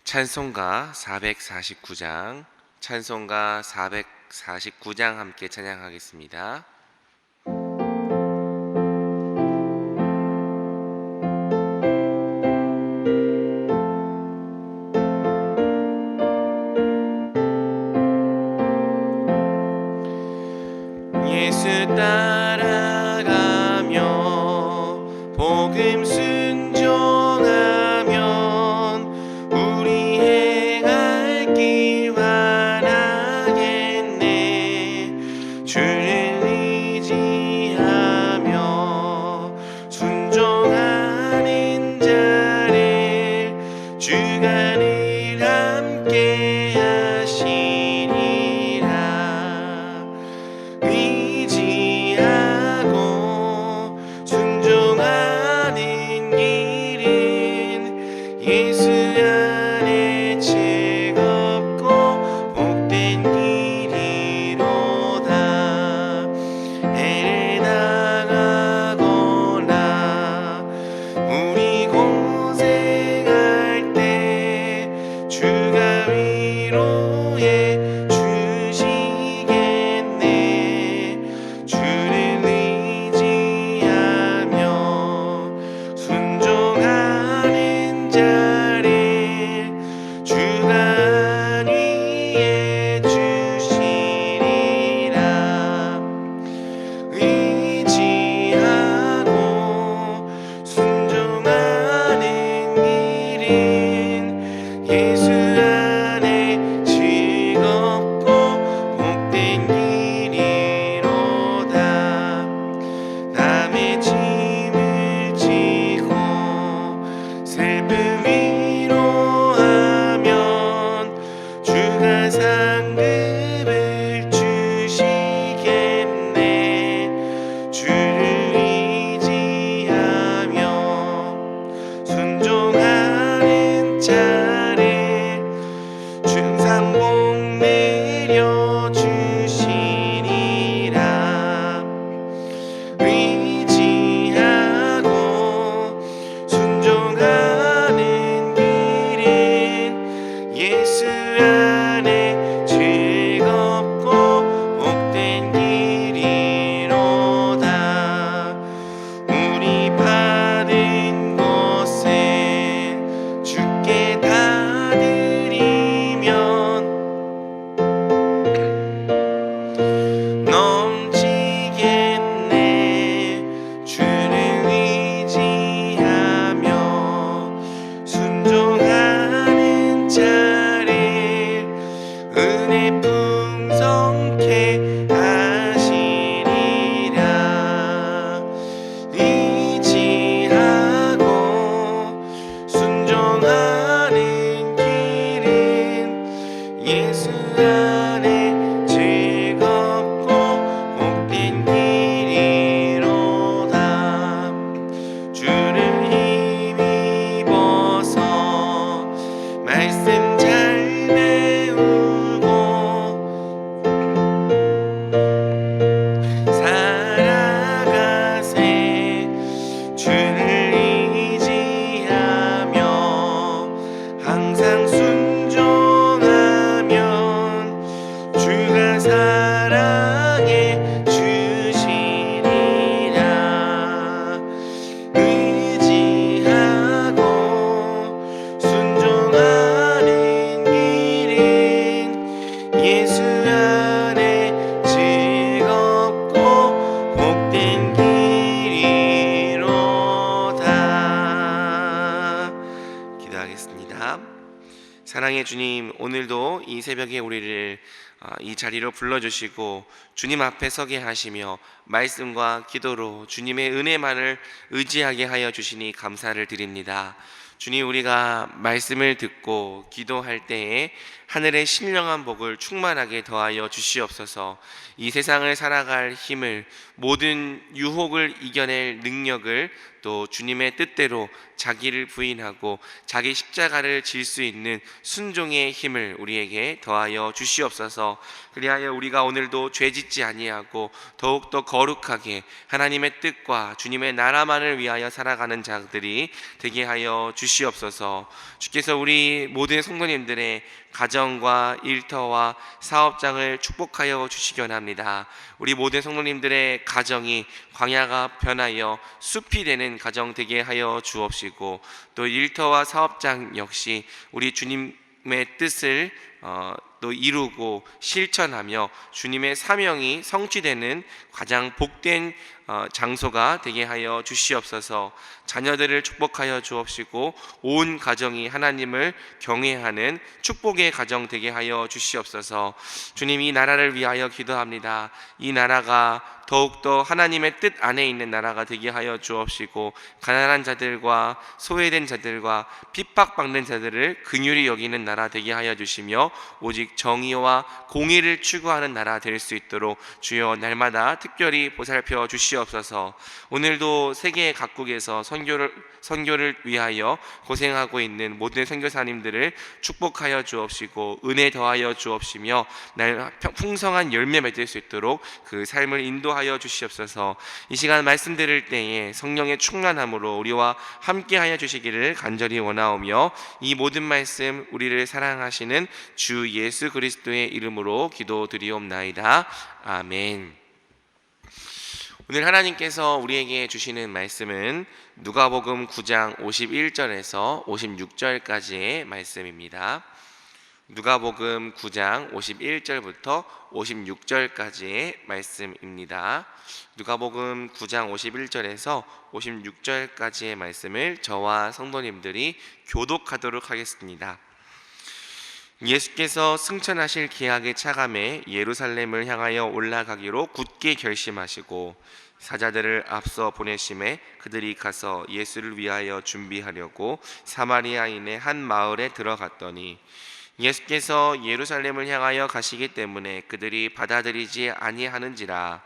찬송가 449장, 찬송가 449장 함께 찬양하겠습니다. 예수 따라가며 복음 순종하면 우리 행할 길 환하겠네. 주를 의지하며 순종하는 자를 주가 늘 함께 하시니라. 의지하고 순종하는 길은 예수 안에 즐겁고 복된 길이로다. 해를 당하거나 우리 고생할 때 주가 위로해 주시겠네. 주를 의지하며 순종하는 자를 주가 안위해 주시리라. 의지하고 순종하는 길은 예수 안에 즐겁고 복된 길이로다. 남의 짐을 지고 슬픔 위로하면 주가 상급을 주시겠네. 주를 의지하며 순종하는 자를 준상복 내려주시리라. 의지하고 순종하는 길은 예수 안에 즐겁고 복된 길이로다. 우리 받은 것은 주께 다 드리면 넘치겠네. 주를 의지하며 순종하는 자를 은혜 풍성케 하시리라. 의지하고 순종하는 길은 예수 안에 즐겁고 복된 길이로다. 주를 힘입어서 말씀 잘 배우고 살아가세. 주를 의지하며 항상 순종하면 주가 사랑해 주시리라. 의지하고 순종하는 길은 예수 안에 즐겁고 복된 길이로다. 기도하겠습니다. 사랑의 주님, 오늘도 이 새벽에 우리를 이 자리로 불러주시고 주님 앞에 서게 하시며 말씀과 기도로 주님의 은혜만을 의지하게 하여 주시니 감사를 드립니다. 주님, 우리가 말씀을 듣고 기도할 때에 하늘의 신령한 복을 충만하게 더하여 주시옵소서. 이 세상을 살아갈 힘을 모든 유혹을 이겨낼 능력을, 또 주님의 뜻대로 자기를 부인하고 자기 십자가를 질 수 있는 순종의 힘을 우리에게 더하여 주시옵소서. 그리하여 우리가 오늘도 죄짓지 아니하고 더욱더 거룩하게 하나님의 뜻과 주님의 나라만을 위하여 살아가는 자들이 되게 하여 주시옵소서. 주께서 우리 모든 성도님들의 가정과 일터와 사업장을 축복하여 주시기 원합니다. 우리 모든 성도님들의 가정이 광야가 변하여 숲이 되는 가정 되게 하여 주옵시고, 또 일터와 사업장 역시 우리 주님의 뜻을 또 이루고 실천하며 주님의 사명이 성취되는 가장 복된 장소가 되게 하여 주시옵소서. 자녀들을 축복하여 주옵시고 온 가정이 하나님을 경외하는 축복의 가정 되게 하여 주시옵소서. 주님, 이 나라를 위하여 기도합니다. 이 나라가 더욱더 하나님의 뜻 안에 있는 나라가 되게 하여 주옵시고, 가난한 자들과 소외된 자들과 핍박받는 자들을 긍휼히 여기는 나라 되게 하여 주시며, 오직 정의와 공의를 추구하는 나라 될 수 있도록 주여 날마다 특별히 보살펴 주시옵소서. 오늘도 세계 각국에서 선교를 위하여 고생하고 있는 모든 선교사님들을 축복하여 주옵시고 은혜 더하여 주옵시며 풍성한 열매 맺을 수 있도록 그 삶을 인도하여 주시옵소서. 이 시간 말씀 들을 때에 성령의 충만함으로 우리와 함께하여 주시기를 간절히 원하오며, 이 모든 말씀 우리를 사랑하시는 주 예수 그리스도의 이름으로 기도드리옵나이다. 아멘. 오늘 하나님께서 우리에게 주시는 말씀은 누가복음 9장 51절에서 56절까지의 말씀입니다. 누가복음 9장 51절부터 56절까지의 말씀입니다. 누가복음 9장 51절에서 56절까지의 말씀을 저와 성도님들이 교독하도록 하겠습니다. 예수께서 승천하실 기약의 차감에 예루살렘을 향하여 올라가기로 굳게 결심하시고 사자들을 앞서 보내심에 그들이 가서 예수를 위하여 준비하려고 사마리아인의 한 마을에 들어갔더니, 예수께서 예루살렘을 향하여 가시기 때문에 그들이 받아들이지 아니하는지라.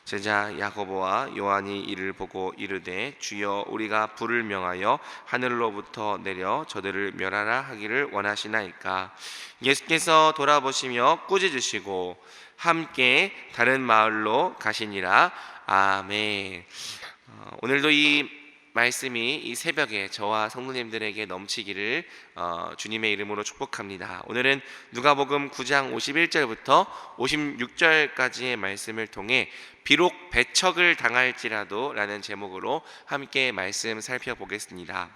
제자 야고보와 요한이 이를 보고 이르되, 주여, 우리가 불을 명하여 하늘로부터 내려 저들을 멸하라 하기를 원하시나이까. 예수께서 돌아보시며 꾸짖으시고 함께 다른 마을로 가시니라. 아멘. 오늘도 이 말씀이 이 새벽에 저와 성도님들에게 넘치기를 주님의 이름으로 축복합니다. 오늘은 누가복음 9장 51절부터 56절까지의 말씀을 통해 비록 배척을 당할지라도 라는 제목으로 함께 말씀 살펴보겠습니다.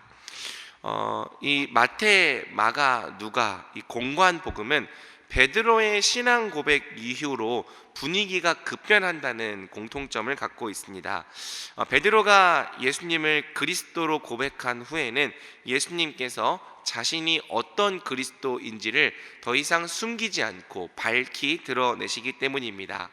이 마태, 마가, 누가 이 공관 복음은 베드로의 신앙 고백 이후로 분위기가 급변한다는 공통점을 갖고 있습니다. 베드로가 예수님을 그리스도로 고백한 후에는 예수님께서 자신이 어떤 그리스도인지를 더 이상 숨기지 않고 밝히 드러내시기 때문입니다.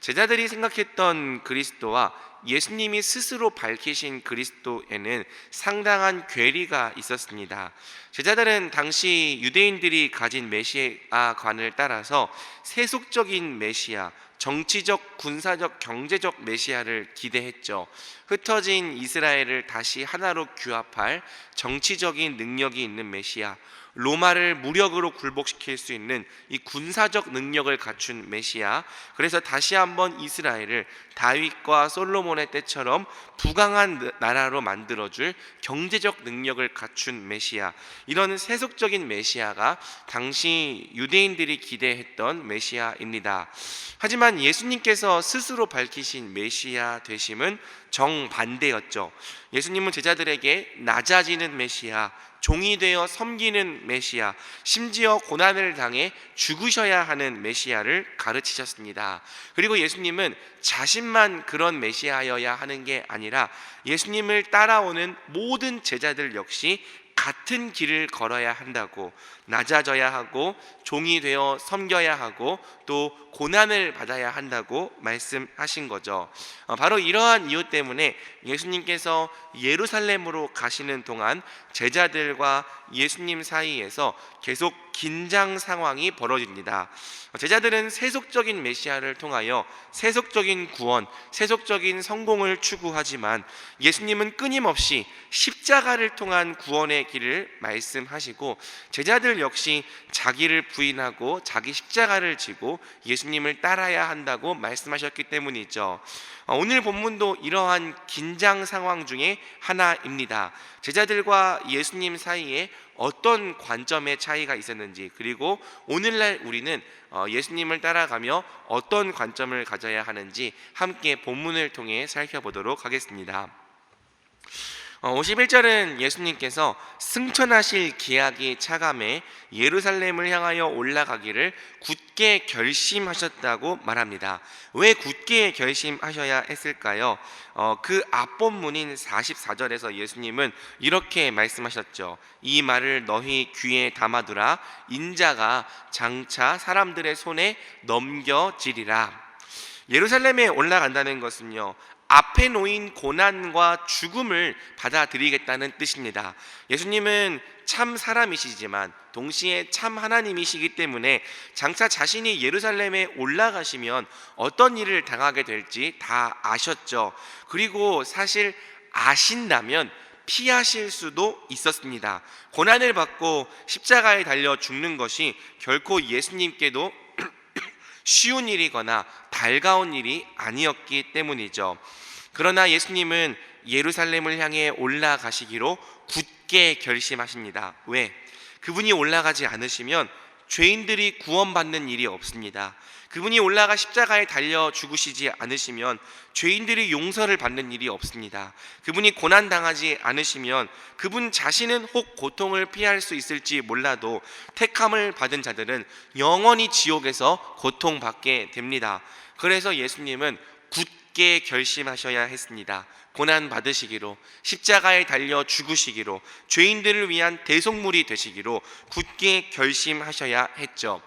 제자들이 생각했던 그리스도와 예수님이 스스로 밝히신 그리스도에는 상당한 괴리가 있었습니다. 제자들은 당시 유대인들이 가진 메시아관을 따라서 세속적인 메시아, 정치적, 군사적, 경제적 메시아를 기대했죠. 흩어진 이스라엘을 다시 하나로 규합할 정치적인 능력이 있는 메시아, 로마를 무력으로 굴복시킬 수 있는 이 군사적 능력을 갖춘 메시아, 그래서 다시 한번 이스라엘을 다윗과 솔로몬의 때처럼 부강한 나라로 만들어줄 경제적 능력을 갖춘 메시아, 이런 세속적인 메시아가 당시 유대인들이 기대했던 메시아입니다. 하지만 예수님께서 스스로 밝히신 메시아 되심은 정반대였죠. 예수님은 제자들에게 낮아지는 메시아, 종이 되어 섬기는 메시아, 심지어 고난을 당해 죽으셔야 하는 메시아를 가르치셨습니다. 그리고 예수님은 자신만 그런 메시아여야 하는 게 아니라 예수님을 따라오는 모든 제자들 역시 같은 길을 걸어야 한다고, 낮아져야 하고 종이 되어 섬겨야 하고 또 고난을 받아야 한다고 말씀하신 거죠. 바로 이러한 이유 때문에 예수님께서 예루살렘으로 가시는 동안 제자들과 예수님 사이에서 계속 긴장 상황이 벌어집니다. 제자들은 세속적인 메시아를 통하여 세속적인 구원, 세속적인 성공을 추구하지만 예수님은 끊임없이 십자가를 통한 구원의 길을 말씀하시고 제자들 역시 자기를 부인하고 자기 십자가를 지고 예수님을 따라야 한다고 말씀하셨기 때문이죠. 오늘 본문도 이러한 긴장 상황 중에 하나입니다. 제자들과 예수님 사이에 어떤 관점의 차이가 있었는지, 그리고 오늘날 우리는 예수님을 따라가며 어떤 관점을 가져야 하는지 함께 본문을 통해 살펴보도록 하겠습니다. 51절은 예수님께서 승천하실 기약이 차감해 예루살렘을 향하여 올라가기를 굳게 결심하셨다고 말합니다. 왜 굳게 결심하셔야 했을까요? 그 앞본문인 44절에서 예수님은 이렇게 말씀하셨죠. 이 말을 너희 귀에 담아두라. 인자가 장차 사람들의 손에 넘겨지리라. 예루살렘에 올라간다는 것은요, 앞에 놓인 고난과 죽음을 받아들이겠다는 뜻입니다. 예수님은 참 사람이시지만 동시에 참 하나님이시기 때문에 장차 자신이 예루살렘에 올라가시면 어떤 일을 당하게 될지 다 아셨죠. 그리고 사실 아신다면 피하실 수도 있었습니다. 고난을 받고 십자가에 달려 죽는 것이 결코 예수님께도 쉬운 일이거나 달가운 일이 아니었기 때문이죠. 그러나 예수님은 예루살렘을 향해 올라가시기로 굳게 결심하십니다. 왜? 그분이 올라가지 않으시면 죄인들이 구원받는 일이 없습니다. 그분이 올라가 십자가에 달려 죽으시지 않으시면 죄인들이 용서를 받는 일이 없습니다. 그분이 고난당하지 않으시면 그분 자신은 혹 고통을 피할 수 있을지 몰라도 택함을 받은 자들은 영원히 지옥에서 고통받게 됩니다. 그래서 예수님은 굳게 결심하셔야 했습니다. 고난 받으시기로, 십자가에 달려 죽으시기로, 죄인들을 위한 대속물이 되시기로 굳게 결심하셔야 했죠.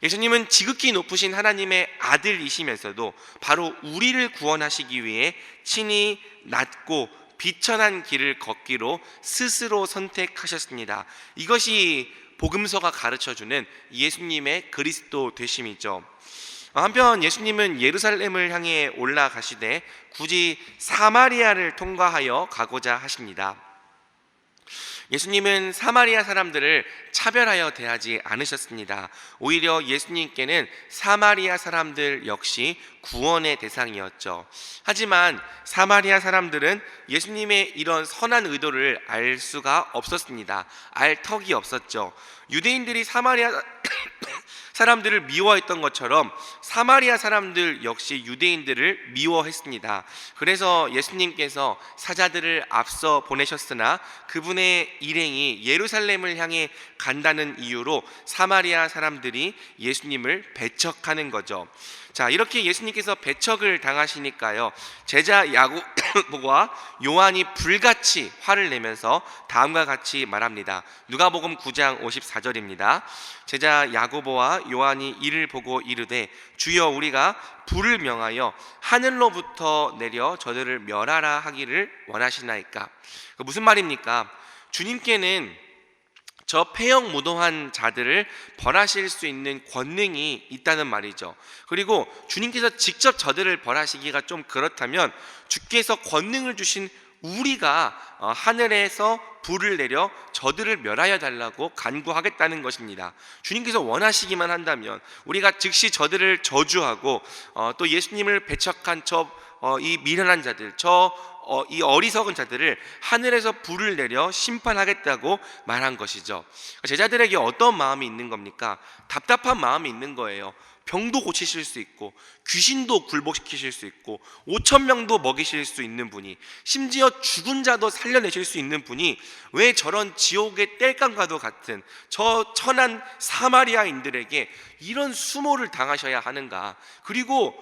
예수님은 지극히 높으신 하나님의 아들이시면서도 바로 우리를 구원하시기 위해 친히 낮고 비천한 길을 걷기로 스스로 선택하셨습니다. 이것이 복음서가 가르쳐주는 예수님의 그리스도 되심이죠. 한편 예수님은 예루살렘을 향해 올라가시되 굳이 사마리아를 통과하여 가고자 하십니다. 예수님은 사마리아 사람들을 차별하여 대하지 않으셨습니다. 오히려 예수님께는 사마리아 사람들 역시 구원의 대상이었죠. 하지만 사마리아 사람들은 예수님의 이런 선한 의도를 알 수가 없었습니다. 알 턱이 없었죠. 유대인들이 사마리아 사람들을 미워했던 것처럼 사마리아 사람들 역시 유대인들을 미워했습니다. 그래서 예수님께서 사자들을 앞서 보내셨으나 그분의 일행이 예루살렘을 향해 간다는 이유로 사마리아 사람들이 예수님을 배척하는 거죠. 자, 이렇게 예수님께서 배척을 당하시니까요, 제자 야고보와 요한이 불같이 화를 내면서 다음과 같이 말합니다. 누가복음 9장 54절입니다. 제자 야고보와 요한이 이를 보고 이르되 주여 우리가 불을 명하여 하늘로부터 내려 저들을 멸하라 하기를 원하시나이까? 무슨 말입니까? 주님께는 저 폐역무도한 자들을 벌하실 수 있는 권능이 있다는 말이죠. 그리고 주님께서 직접 저들을 벌하시기가 좀 그렇다면 주께서 권능을 주신 우리가 하늘에서 불을 내려 저들을 멸하여 달라고 간구하겠다는 것입니다. 주님께서 원하시기만 한다면 우리가 즉시 저들을 저주하고 또 예수님을 배척한 이 미련한 자들, 이 어리석은 자들을 하늘에서 불을 내려 심판하겠다고 말한 것이죠. 제자들에게 어떤 마음이 있는 겁니까? 답답한 마음이 있는 거예요. 병도 고치실 수 있고 귀신도 굴복시키실 수 있고 5,000명도 먹이실 수 있는 분이, 심지어 죽은 자도 살려내실 수 있는 분이 왜 저런 지옥의 땔감과도 같은 저 천한 사마리아인들에게 이런 수모를 당하셔야 하는가? 그리고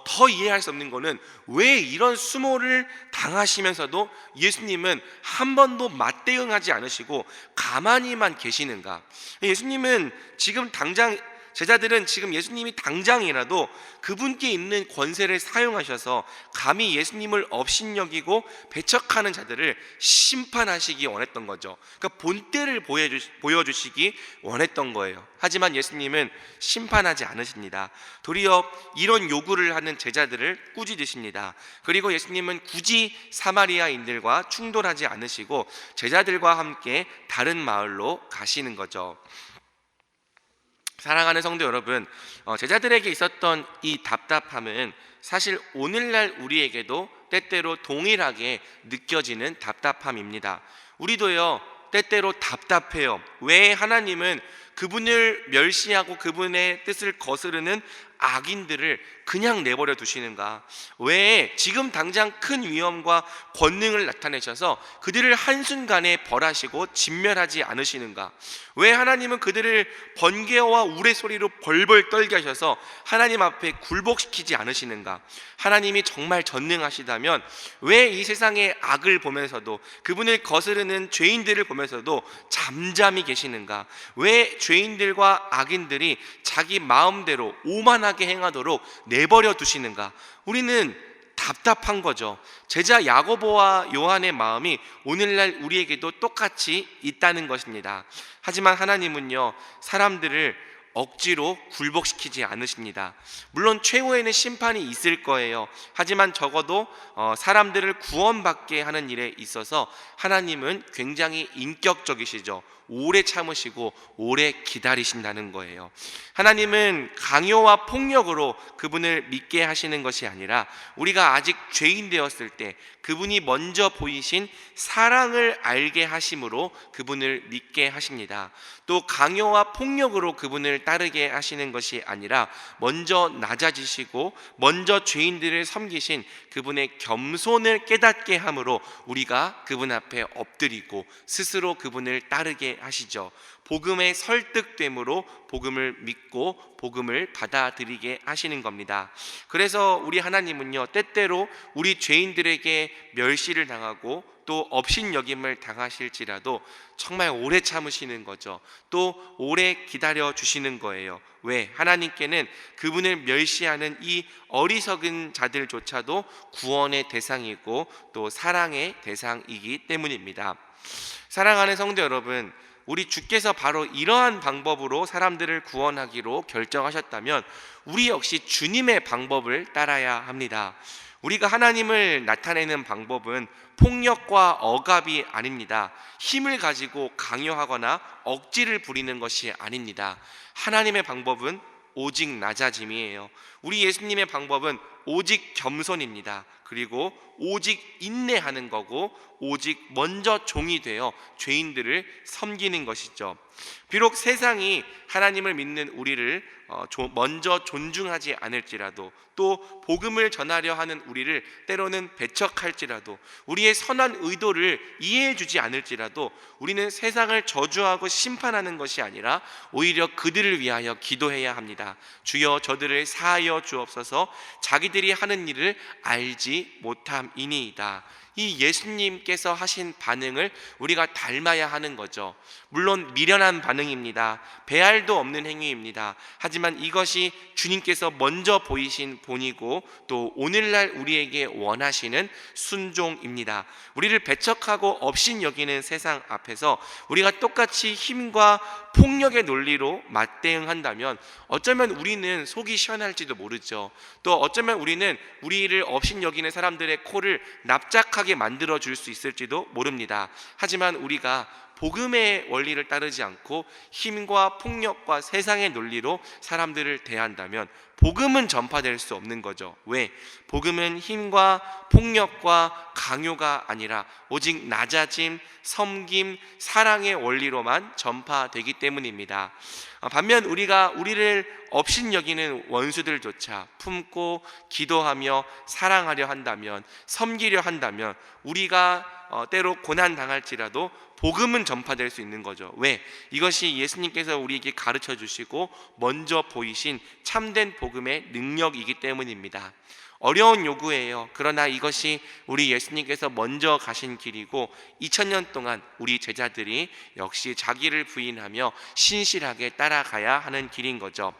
더 이해할 수 없는 것은 왜 이런 수모를 당하시면서도 예수님은 한 번도 맞대응하지 않으시고 가만히만 계시는가? 예수님은 지금 당장 제자들은 지금 예수님이 당장이라도 그분께 있는 권세를 사용하셔서 감히 예수님을 업신여기고 배척하는 자들을 심판하시기 원했던 거죠. 그러니까 본때를 보여주시기 원했던 거예요. 하지만 예수님은 심판하지 않으십니다. 도리어 이런 요구를 하는 제자들을 꾸짖으십니다. 그리고 예수님은 굳이 사마리아인들과 충돌하지 않으시고 제자들과 함께 다른 마을로 가시는 거죠. 사랑하는 성도 여러분, 제자들에게 있었던 이 답답함은 사실 오늘날 우리에게도 때때로 동일하게 느껴지는 답답함입니다. 우리도요, 때때로 답답해요. 왜 하나님은 그분을 멸시하고 그분의 뜻을 거스르는 악인들을 그냥 내버려 두시는가? 왜 지금 당장 큰 위험과 권능을 나타내셔서 그들을 한순간에 벌하시고 진멸하지 않으시는가? 왜 하나님은 그들을 번개와 우레소리로 벌벌 떨게 하셔서 하나님 앞에 굴복시키지 않으시는가? 하나님이 정말 전능하시다면 왜 이 세상의 악을 보면서도, 그분을 거스르는 죄인들을 보면서도 잠잠히 계시는가? 왜 죄인들과 악인들이 자기 마음대로 오만하게 행하도록 내버려 두시는가? 우리는 답답한 거죠. 제자 야고보와 요한의 마음이 오늘날 우리에게도 똑같이 있다는 것입니다. 하지만 하나님은요, 사람들을 억지로 굴복시키지 않으십니다. 물론 최후에는 심판이 있을 거예요. 하지만 적어도 사람들을 구원받게 하는 일에 있어서 하나님은 굉장히 인격적이시죠. 오래 참으시고 오래 기다리신다는 거예요. 하나님은 강요와 폭력으로 그분을 믿게 하시는 것이 아니라 우리가 아직 죄인 되었을 때 그분이 먼저 보이신 사랑을 알게 하심으로 그분을 믿게 하십니다. 또 강요와 폭력으로 그분을 따르게 하시는 것이 아니라 먼저 낮아지시고 먼저 죄인들을 섬기신 그분의 겸손을 깨닫게 함으로 우리가 그분 앞에 엎드리고 스스로 그분을 따르게 하시죠. 복음에 설득됨으로 복음을 믿고 복음을 받아들이게 하시는 겁니다. 그래서 우리 하나님은요, 때때로 우리 죄인들에게 멸시를 당하고 또 업신여김을 당하실지라도 정말 오래 참으시는 거죠. 또 오래 기다려 주시는 거예요. 왜? 하나님께는 그분을 멸시하는 이 어리석은 자들조차도 구원의 대상이고 또 사랑의 대상이기 때문입니다. 사랑하는 성도 여러분, 우리 주께서 바로 이러한 방법으로 사람들을 구원하기로 결정하셨다면 우리 역시 주님의 방법을 따라야 합니다. 우리가 하나님을 나타내는 방법은 폭력과 억압이 아닙니다. 힘을 가지고 강요하거나 억지를 부리는 것이 아닙니다. 하나님의 방법은 오직 낮아짐이에요. 우리 예수님의 방법은 오직 겸손입니다. 그리고 오직 인내하는 거고 오직 먼저 종이 되어 죄인들을 섬기는 것이죠. 비록 세상이 하나님을 믿는 우리를 먼저 존중하지 않을지라도, 또 복음을 전하려 하는 우리를 때로는 배척할지라도, 우리의 선한 의도를 이해해 주지 않을지라도 우리는 세상을 저주하고 심판하는 것이 아니라 오히려 그들을 위하여 기도해야 합니다. 주여 저들을 사하여 주옵소서. 자기들이 하는 일을 알지 못함이니이다. 이 예수님께서 하신 반응을 우리가 닮아야 하는 거죠. 물론 미련한 반응입니다. 배알도 없는 행위입니다. 하지만 이것이 주님께서 먼저 보이신 본이고 또 오늘날 우리에게 원하시는 순종입니다. 우리를 배척하고 업신여기는 세상 앞에서 우리가 똑같이 힘과 폭력의 논리로 맞대응한다면 어쩌면 우리는 속이 시원할지도 모르죠. 또 어쩌면 우리는 우리를 업신여기는 사람들의 코를 납작하게 만들어 줄 수 있을지도 모릅니다. 하지만 우리가 복음의 원리를 따르지 않고 힘과 폭력과 세상의 논리로 사람들을 대한다면 복음은 전파될 수 없는 거죠. 왜? 복음은 힘과 폭력과 강요가 아니라 오직 낮아짐, 섬김, 사랑의 원리로만 전파되기 때문입니다. 반면 우리를 업신여기는 원수들조차 품고 기도하며 사랑하려 한다면, 섬기려 한다면 우리가 때로 고난 당할지라도 복음은 전파될 수 있는 거죠. 왜? 이것이 예수님께서 우리에게 가르쳐 주시고 먼저 보이신 참된 복음의 능력이기 때문입니다. 어려운 요구예요. 그러나 이것이 우리 예수님께서 먼저 가신 길이고 2000년 동안 우리 제자들이 역시 자기를 부인하며 신실하게 따라가야 하는 길인 거죠.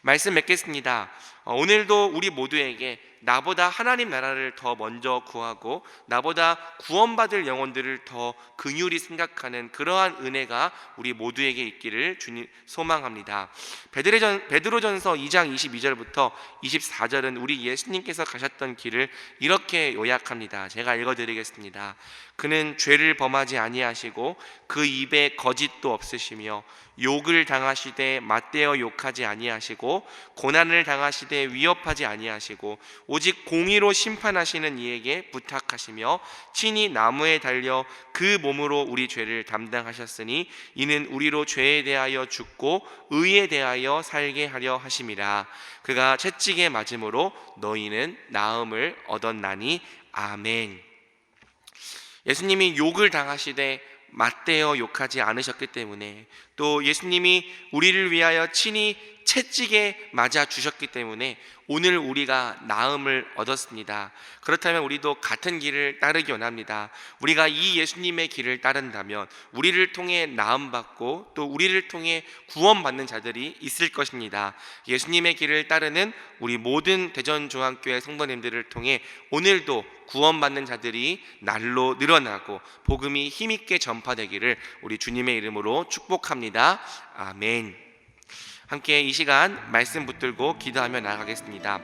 말씀 맺겠습니다. 오늘도 우리 모두에게 나보다 하나님 나라를 더 먼저 구하고 나보다 구원받을 영혼들을 더 긍휼히 생각하는 그러한 은혜가 우리 모두에게 있기를 주님 소망합니다. 베드로전서 2장 22절부터 24절은 우리 예수님께서 가셨던 길을 이렇게 요약합니다. 제가 읽어드리겠습니다. 그는 죄를 범하지 아니하시고 그 입에 거짓도 없으시며 욕을 당하시되 맞대어 욕하지 아니하시고 고난을 당하시되 위협하지 아니하시고 오직 공의로 심판하시는 이에게 부탁하시며 친히 나무에 달려 그 몸으로 우리 죄를 담당하셨으니 이는 우리로 죄에 대하여 죽고 의에 대하여 살게 하려 하심이라. 그가 채찍에 맞음으로 너희는 나음을 얻었나니. 아멘. 예수님이 욕을 당하시되 맞대어 욕하지 않으셨기 때문에, 또 예수님이 우리를 위하여 친히 채찍에 맞아 주셨기 때문에 오늘 우리가 나음을 얻었습니다. 그렇다면 우리도 같은 길을 따르기 원합니다. 우리가 이 예수님의 길을 따른다면 우리를 통해 나음받고 또 우리를 통해 구원받는 자들이 있을 것입니다. 예수님의 길을 따르는 우리 모든 대전중앙교회 성도님들을 통해 오늘도 구원받는 자들이 날로 늘어나고 복음이 힘있게 전파되기를 우리 주님의 이름으로 축복합니다. 아멘. 함께 이 시간 말씀 붙들고 기도하며 나아가겠습니다.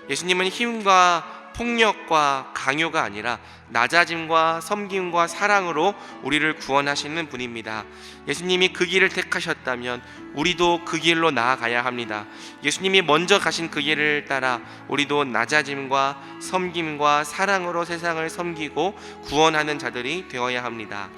예수님은 힘과 폭력과 강요가 아니라 낮아짐과 섬김과 사랑으로 우리를 구원하시는 분입니다. 예수님이 그 길을 택하셨다면 우리도 그 길로 나아가야 합니다. 예수님이 먼저 가신 그 길을 따라 우리도 낮아짐과 섬김과 사랑으로 세상을 섬기고 구원하는 자들이 되어야 합니다.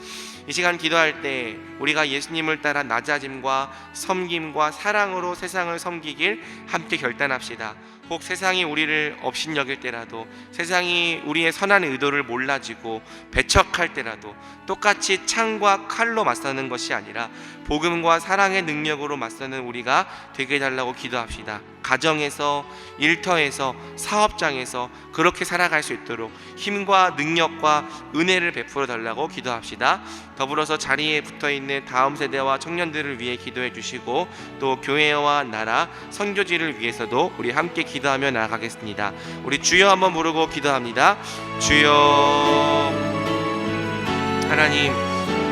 이 시간 기도할 때 우리가 예수님을 따라 낮아짐과 섬김과 사랑으로 세상을 섬기길 함께 결단합시다. 혹 세상이 우리를 업신여길 때라도, 세상이 우리의 선한 의도를 몰라지고 배척할 때라도 똑같이 창과 칼로 맞서는 것이 아니라 복음과 사랑의 능력으로 맞서는 우리가 되게 해달라고 기도합시다. 가정에서, 일터에서, 사업장에서 그렇게 살아갈 수 있도록 힘과 능력과 은혜를 베풀어 달라고 기도합시다. 더불어서 자리에 붙어있는 다음 세대와 청년들을 위해 기도해 주시고, 또 교회와 나라, 선교지를 위해서도 우리 함께 기도하며 나아가겠습니다. 우리 주여 한번 부르고 기도합니다. 주여. 하나님,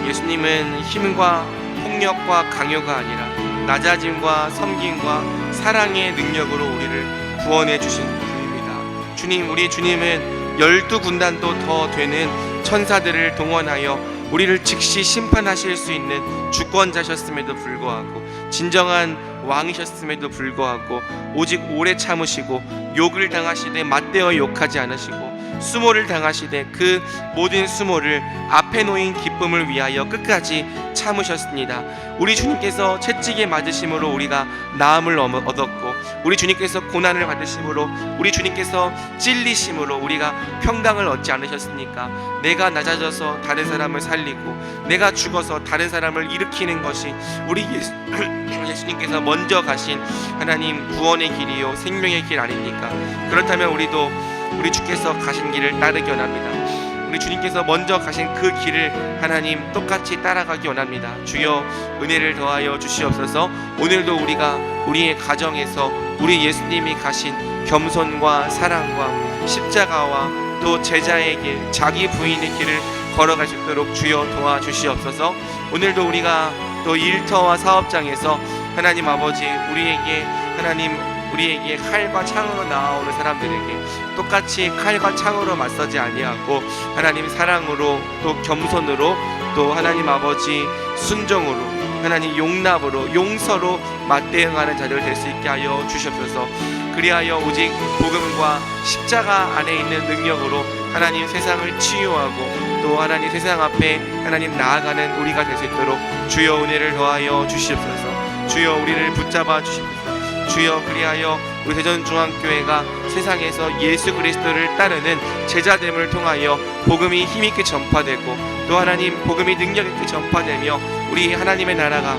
예수님은 힘과 폭력과 강요가 아니라 낮아짐과 섬김과 사랑의 능력으로 우리를 구원해 주신 분입니다. 주님, 우리 주님은 12군단도 더 되는 천사들을 동원하여 우리를 즉시 심판하실 수 있는 주권자셨음에도 불구하고, 진정한 왕이셨음에도 불구하고 오직 오래 참으시고 욕을 당하시되 맞대어 욕하지 않으시고 수모를 당하시되 그 모든 수모를 앞에 놓인 기쁨을 위하여 끝까지 참으셨습니다. 우리 주님께서 채찍에 맞으심으로 우리가 나음을 얻었고, 우리 주님께서 고난을 받으심으로, 우리 주님께서 찔리심으로 우리가 평강을 얻지 않으셨습니까? 내가 낮아져서 다른 사람을 살리고 내가 죽어서 다른 사람을 일으키는 것이 우리 예수님께서 먼저 가신 하나님 구원의 길이요 생명의 길 아닙니까? 그렇다면 우리도 우리 주께서 가신 길을 따르기 원합니다. 우리 주님께서 먼저 가신 그 길을 하나님 똑같이 따라가기 원합니다. 주여 은혜를 더하여 주시옵소서. 오늘도 우리가 우리의 가정에서 우리 예수님이 가신 겸손과 사랑과 십자가와 또 제자의 길, 자기 부인의 길을 걸어갈 수 있도록 주여 도와주시옵소서. 오늘도 우리가 또 일터와 사업장에서 하나님 아버지 우리에게 칼과 창으로 나아오는 사람들에게 똑같이 칼과 창으로 맞서지 아니하고 하나님 사랑으로 또 겸손으로 또 하나님 아버지 순종으로 하나님 용납으로 용서로 맞대응하는 자들 될 수 있게 하여 주시옵소서. 그리하여 오직 복음과 십자가 안에 있는 능력으로 하나님 세상을 치유하고 또 하나님 세상 앞에 하나님 나아가는 우리가 될 수 있도록 주여 은혜를 더하여 주시옵소서. 주여 우리를 붙잡아 주시옵소서. 주여 그리하여 우리 대전중앙교회가 세상에서 예수 그리스도를 따르는 제자됨을 통하여 복음이 힘있게 전파되고 또 하나님 복음이 능력있게 전파되며 우리 하나님의 나라가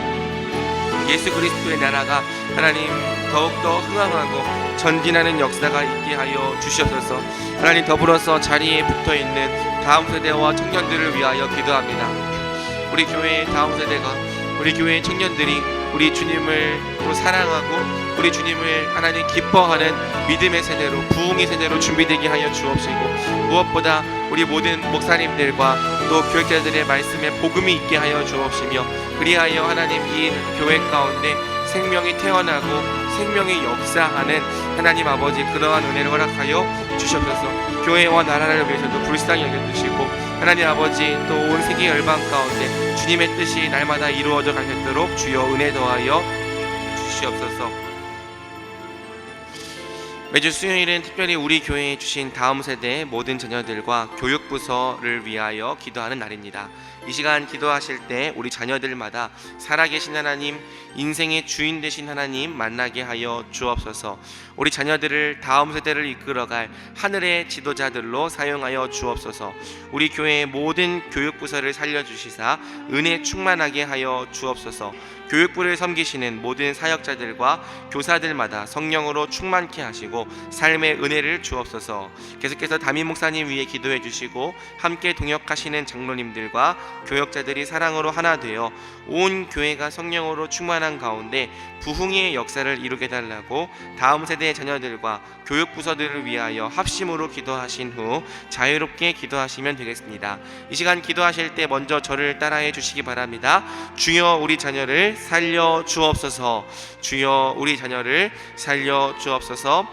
예수 그리스도의 나라가 하나님 더욱더 흥황하고 전진하는 역사가 있게 하여 주시옵소서. 하나님, 더불어서 자리에 붙어있는 다음 세대와 청년들을 위하여 기도합니다. 우리 교회의 다음 세대가, 우리 교회의 청년들이 우리 주님을 또 사랑하고 우리 주님을 하나님 기뻐하는 믿음의 세대로, 부흥의 세대로 준비되게 하여 주옵시고, 무엇보다 우리 모든 목사님들과 또 교육자들의 말씀에 복음이 있게 하여 주옵시며, 그리하여 하나님 이 교회 가운데 생명이 태어나고 생명이 역사하는 하나님 아버지 그러한 은혜를 허락하여 주시옵소서. 교회와 나라를 위해서도 불쌍히 여겨주시고 하나님 아버지 또 온 세계 열방 가운데 주님의 뜻이 날마다 이루어져 가겠도록 주여 은혜 더하여 주시옵소서. 매주 수요일은 특별히 우리 교회에 주신 다음 세대의 모든 자녀들과 교육부서를 위하여 기도하는 날입니다. 이 시간 기도하실 때 우리 자녀들마다 살아계신 하나님, 인생의 주인 되신 하나님 만나게 하여 주옵소서. 우리 자녀들을 다음 세대를 이끌어갈 하늘의 지도자들로 사용하여 주옵소서. 우리 교회의 모든 교육부서를 살려주시사 은혜 충만하게 하여 주옵소서. 교육부를 섬기시는 모든 사역자들과 교사들마다 성령으로 충만케 하시고 삶의 은혜를 주옵소서. 계속해서 담임 목사님 위해 기도해 주시고 함께 동역하시는 장로님들과 교역자들이 사랑으로 하나 되어 온 교회가 성령으로 충만한 가운데 부흥의 역사를 이루게 달라고 다음 세대의 자녀들과 교육부서들을 위하여 합심으로 기도하신 후 자유롭게 기도하시면 되겠습니다. 이 시간 기도하실 때 먼저 저를 따라해 주시기 바랍니다. 주여 우리 자녀를 살려 주옵소서. 주여 우리 자녀를 살려 주옵소서.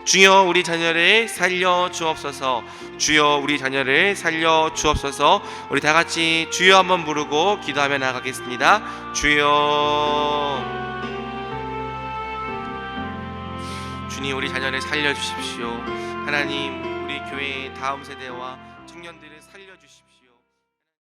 주여 우리 자녀를 살려 주옵소서. 주여 우리 자녀를 살려 주옵소서. 우리 다 같이 주여 한번 부르고 기도하며 나가겠습니다. 주여. 주님, 우리 자녀를 살려 주십시오. 하나님, 우리 교회의 다음 세대와 청년들을 살려 주십시오.